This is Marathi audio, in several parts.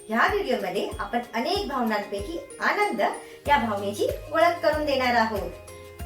ह्या व्हिडिओमध्ये आपण अनेक भावनांपैकी आनंद या भावनेची ओळख करून देणार आहोत.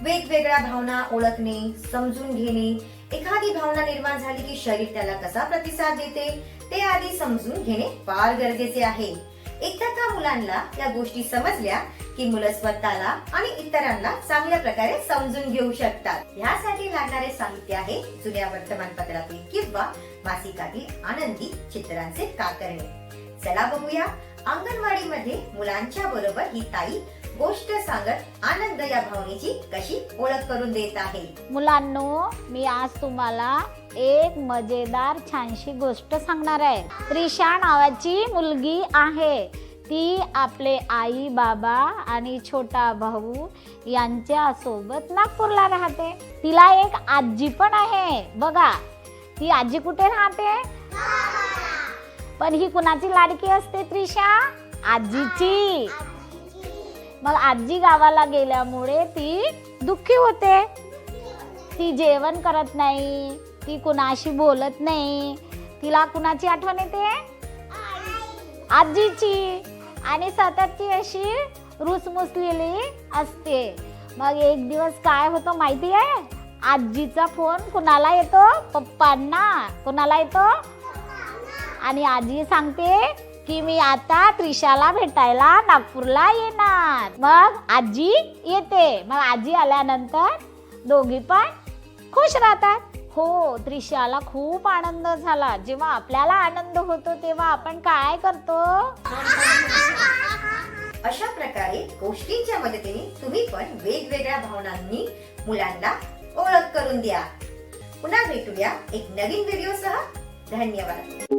वेगवेगळ्या भावना ओळखणे, समजून घेणे, एखादी भावना निर्माण झाली की शरीर त्याला कसा प्रतिसाद देते ते आधी समजून घेणे फार गरजेचे आहे. एकदा का मुलांना या गोष्टी समजल्या की मुलं स्वतःला आणि इतरांना चांगल्या प्रकारे समजून घेऊ शकतात. यासाठी लागणारे साहित्य आहे जुन्या वर्तमानपत्रातील किंवा मासिकातील आनंदी चित्रांचे कातरणे. चला बघूया अंगणवाडीमध्ये मुलांच्या बरोबर ही ताई गोष्ट सांगत आनंद या भावनेची कशी ओळख करून देत आहे. मुलांनो, मी आज तुम्हाला एक मजेदार छानशी गोष्ट सांगणार आहे. त्रिशा नावाची मुलगी आहे. ती आपले आई बाबा आणि छोटा भाऊ यांच्या सोबत नागपूरला राहते. तिला एक आजी पण आहे. बघा, ती आजी कुठे राहते? पण ही कुणाची लाडकी असते त्रिशा? आजीची. मग आजी गावाला गेल्यामुळे ती दुःखी होते. ती जेवण करत नाही, ती कुणाशी बोलत नाही. तिला कुणाची आठवण येते? आजीची. आणि सततची अशी रुसमुसलेली असते. मग एक दिवस काय होतं माहिती आहे? आजीचा फोन कुणाला येतो? पप्पांना. कुणाला येतो? आणि आजी सांगते की मी आता त्रिशाला भेटायला नागपूरला येणार. मग आजी येते. मग आजी आल्यानंतर दोघी पण खुश राहतात. हो, त्रिशाला खूप आनंद झाला. जेव्हा आपल्याला आनंद होतो तेव्हा आपण काय करतो? अशा प्रकारे गोष्टींच्या मदतीने तुम्ही पण वेगवेगळ्या भावनांनी मुलांना ओळख करून द्या. पुन्हा भेटूया एक नवीन व्हिडिओ सह. धन्यवाद.